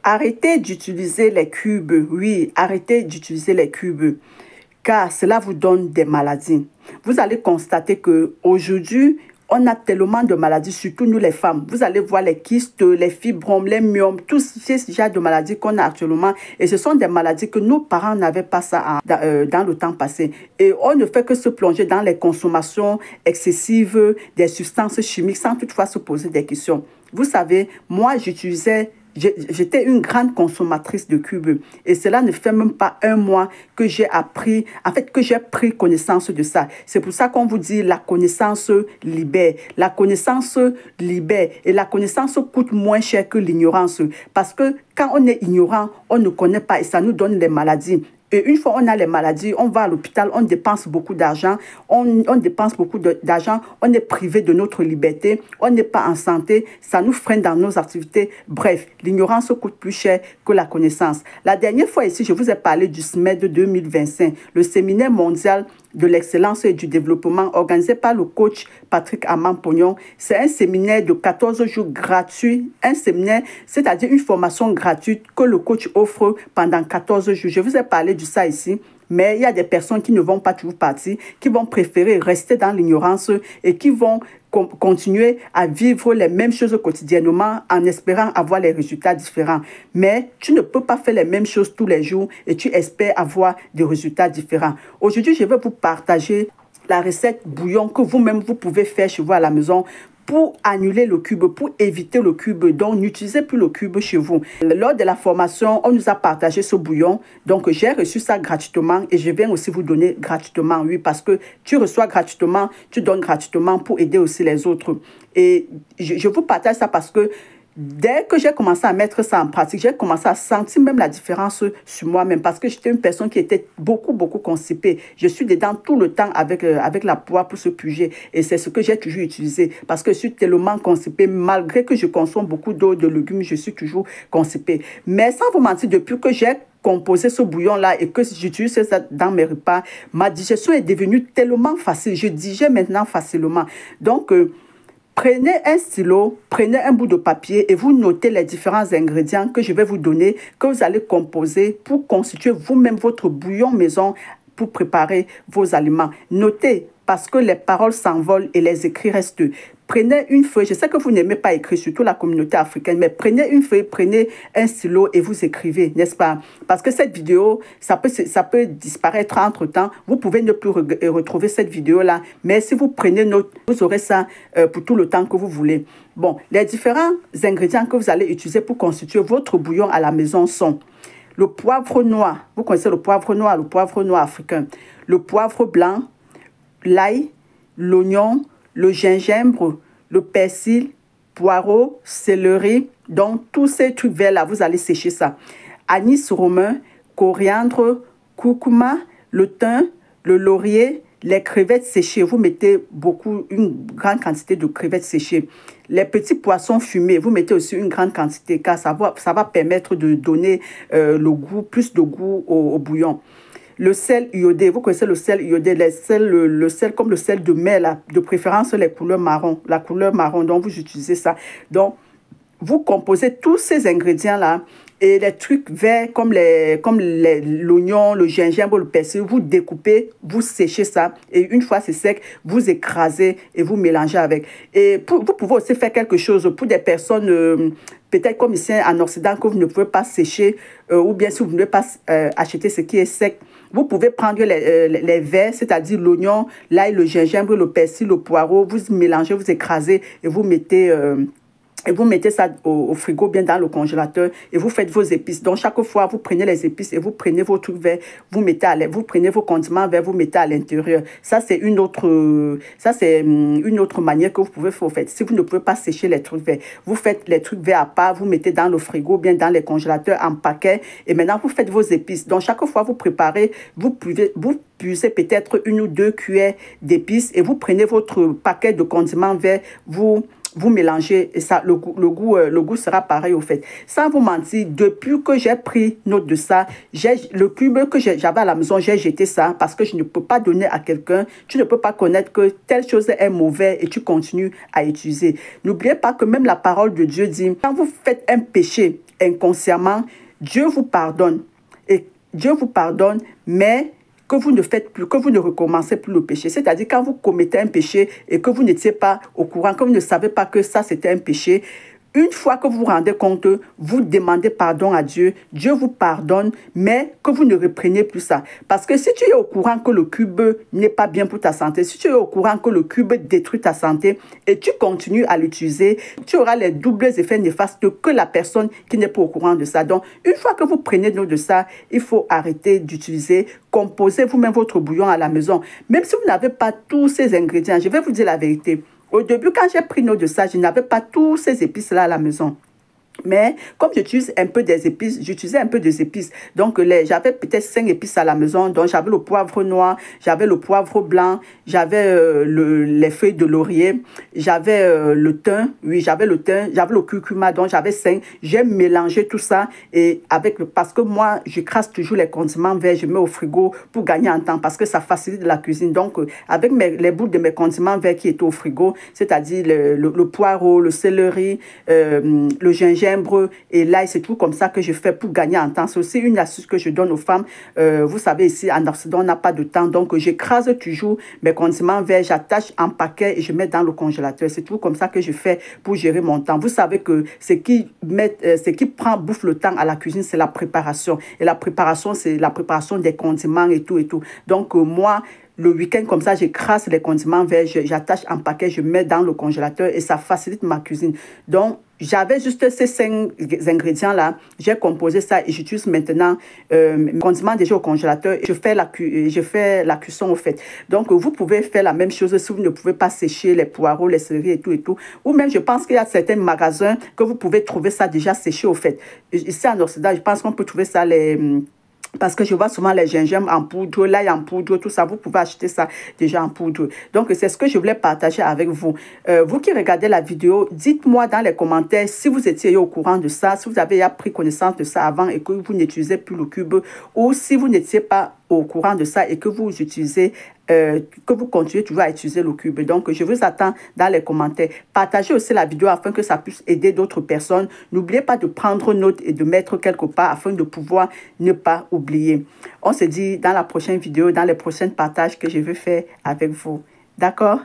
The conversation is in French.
Arrêtez d'utiliser les cubes. Oui, arrêtez d'utiliser les cubes, car cela vous donne des maladies. Vous allez constater que aujourd'hui, on a tellement de maladies, surtout nous les femmes. Vous allez voir les kystes, les fibromes, les myomes, tous ces genres de maladies qu'on a actuellement. Et ce sont des maladies que nos parents n'avaient pas ça dans le temps passé. Et on ne fait que se plonger dans les consommations excessives des substances chimiques sans toutefois se poser des questions. Vous savez, moi, j'étais une grande consommatrice de cubes et cela ne fait même pas un mois que j'ai appris, en fait, que j'ai pris connaissance de ça. C'est pour ça qu'on vous dit la connaissance libère. La connaissance libère et la connaissance coûte moins cher que l'ignorance parce que quand on est ignorant, on ne connaît pas et ça nous donne les maladies. Et une fois on a les maladies, on va à l'hôpital, on dépense beaucoup d'argent, on dépense beaucoup d'argent, on est privé de notre liberté, on n'est pas en santé, ça nous freine dans nos activités. Bref, l'ignorance coûte plus cher que la connaissance. La dernière fois ici, je vous ai parlé du SMED 2025, le séminaire mondial de l'excellence et du développement organisé par le coach Patrick Amman-Pognon. C'est un séminaire de 14 jours gratuit, un séminaire, c'est-à-dire une formation gratuite que le coach offre pendant 14 jours. Je vous ai parlé de ça ici. Mais il y a des personnes qui ne vont pas toujours partir, qui vont préférer rester dans l'ignorance et qui vont continuer à vivre les mêmes choses quotidiennement en espérant avoir les résultats différents. Mais tu ne peux pas faire les mêmes choses tous les jours et tu espères avoir des résultats différents. Aujourd'hui, je vais vous partager la recette bouillon que vous-même vous pouvez faire chez vous à la maison pour annuler le cube, pour éviter le cube. Donc, n'utilisez plus le cube chez vous. Lors de la formation, on nous a partagé ce bouillon. Donc, j'ai reçu ça gratuitement et je viens aussi vous donner gratuitement. Oui, parce que tu reçois gratuitement, tu donnes gratuitement pour aider aussi les autres. Et je vous partage ça parce que dès que j'ai commencé à mettre ça en pratique, j'ai commencé à sentir même la différence sur moi-même parce que j'étais une personne qui était beaucoup constipée. Je suis dedans tout le temps avec la poire pour se puger et c'est ce que j'ai toujours utilisé parce que je suis tellement constipée. Malgré que je consomme beaucoup d'eau, de légumes, je suis toujours constipée. Mais sans vous mentir, depuis que j'ai composé ce bouillon-là et que j'utilise ça dans mes repas, ma digestion est devenue tellement facile. Je digère maintenant facilement. Donc, prenez un stylo, prenez un bout de papier et vous notez les différents ingrédients que je vais vous donner, que vous allez composer pour constituer vous-même votre bouillon maison pour préparer vos aliments. Notez parce que les paroles s'envolent et les écrits restent. Prenez une feuille, je sais que vous n'aimez pas écrire, surtout la communauté africaine, mais prenez une feuille, prenez un stylo et vous écrivez, n'est-ce pas? Parce que cette vidéo, ça peut disparaître entre-temps. Vous pouvez ne plus retrouver cette vidéo-là, mais si vous prenez note, vous aurez ça pour tout le temps que vous voulez. Bon, les différents ingrédients que vous allez utiliser pour constituer votre bouillon à la maison sont le poivre noir. Vous connaissez le poivre noir africain. Le poivre blanc, l'ail, l'oignon, le gingembre, le persil, poireau, céleri. Donc, tous ces trucs verts-là, vous allez sécher ça. Anis romain, coriandre, curcuma, le thym, le laurier, les crevettes séchées. Vous mettez une grande quantité de crevettes séchées. Les petits poissons fumés, vous mettez aussi une grande quantité car ça va permettre de donner plus de goût au bouillon. Le sel iodé, vous connaissez le sel iodé, le sel comme le sel de mer, là, de préférence les couleurs marron, la couleur marron, donc vous utilisez ça. Donc, vous composez tous ces ingrédients-là et les trucs verts comme l'oignon, le gingembre, le persil, vous découpez, vous séchez ça et une fois c'est sec, vous écrasez et vous mélangez avec. Et vous pouvez aussi faire quelque chose pour des personnes, peut-être comme ici en Occident, que vous ne pouvez pas sécher ou bien si vous ne pouvez pas acheter ce qui est sec. Vous pouvez prendre les verts, c'est-à-dire l'oignon, l'ail, le gingembre, le persil, le poireau, vous mélangez, vous écrasez et vous mettez ça au frigo, bien dans le congélateur et vous faites vos épices. Donc, chaque fois, vous prenez les épices et vous prenez vos trucs verts, vous prenez vos condiments verts, vous mettez à l'intérieur. Ça, c'est une autre manière que vous pouvez faire. Si vous ne pouvez pas sécher les trucs verts, vous faites les trucs verts à part, vous mettez dans le frigo, bien dans les congélateurs en paquet et maintenant, vous faites vos épices. Donc, chaque fois, vous préparez, vous puisez peut-être 1 ou 2 cuillères d'épices et vous prenez votre paquet de condiments verts, vous mélangez et ça, le goût sera pareil au fait. Sans vous mentir, depuis que j'ai pris note de ça, le cube que j'avais à la maison, j'ai jeté ça parce que je ne peux pas donner à quelqu'un. Tu ne peux pas connaître que telle chose est mauvaise et tu continues à utiliser. N'oubliez pas que même la parole de Dieu dit, quand vous faites un péché, inconsciemment, Dieu vous pardonne. Et Dieu vous pardonne, mais que vous ne faites plus, que vous ne recommencez plus le péché. C'est-à-dire quand vous commettez un péché et que vous n'étiez pas au courant, que vous ne savez pas que ça c'était un péché, une fois que vous vous rendez compte, vous demandez pardon à Dieu, Dieu vous pardonne, mais que vous ne reprenez plus ça. Parce que si tu es au courant que le cube n'est pas bien pour ta santé, si tu es au courant que le cube détruit ta santé et tu continues à l'utiliser, tu auras les doubles effets néfastes que la personne qui n'est pas au courant de ça. Donc, une fois que vous prenez note de ça, il faut arrêter d'utiliser, composer vous-même votre bouillon à la maison. Même si vous n'avez pas tous ces ingrédients, je vais vous dire la vérité. Au début, quand j'ai pris note de ça, je n'avais pas tous ces épices-là à la maison. Mais comme j'utilise un peu des épices, j'utilisais un peu des épices. Donc, j'avais peut-être 5 épices à la maison. Donc, j'avais le poivre noir, j'avais le poivre blanc, j'avais les feuilles de laurier, j'avais le thym. Oui, j'avais le thym, j'avais le curcuma. Donc, j'avais 5. J'ai mélangé tout ça. Et parce que moi, je crasse toujours les condiments verts, je mets au frigo pour gagner en temps parce que ça facilite la cuisine. Donc, avec les bouts de mes condiments verts qui étaient au frigo, c'est-à-dire le poireau, le céleri, le gingembre, et l'ail, c'est tout comme ça que je fais pour gagner en temps. C'est aussi une astuce que je donne aux femmes. Vous savez, ici, en Occident, on n'a pas de temps. Donc, j'écrase toujours mes condiments verts, j'attache en paquet et je mets dans le congélateur. C'est tout comme ça que je fais pour gérer mon temps. Vous savez que ce qui bouffe le temps à la cuisine, c'est la préparation. Et la préparation, c'est la préparation des condiments et tout et tout. Donc, moi, le week-end, comme ça, j'écrase les condiments verts, j'attache en paquet, je mets dans le congélateur et ça facilite ma cuisine. Donc, j'avais juste ces 5 ingrédients-là. J'ai composé ça et j'utilise maintenant mes condiments déjà au congélateur. Je fais la cuisson au fait. Donc, vous pouvez faire la même chose si vous ne pouvez pas sécher les poireaux, les céleris et tout et tout. Ou même, je pense qu'il y a certains magasins que vous pouvez trouver ça déjà séché au fait. Ici, en Occident, je pense qu'on peut trouver ça parce que je vois souvent les gingembre en poudre, l'ail en poudre, tout ça. Vous pouvez acheter ça déjà en poudre. Donc, c'est ce que je voulais partager avec vous. Vous qui regardez la vidéo, dites-moi dans les commentaires si vous étiez au courant de ça, si vous avez pris connaissance de ça avant et que vous n'utilisez plus le cube, ou si vous n'étiez pas au courant de ça et que vous utilisez, que vous continuez toujours à utiliser le cube. Donc, je vous attends dans les commentaires. Partagez aussi la vidéo afin que ça puisse aider d'autres personnes. N'oubliez pas de prendre note et de mettre quelque part afin de pouvoir ne pas oublier. On se dit dans la prochaine vidéo, dans les prochains partages que je vais faire avec vous. D'accord?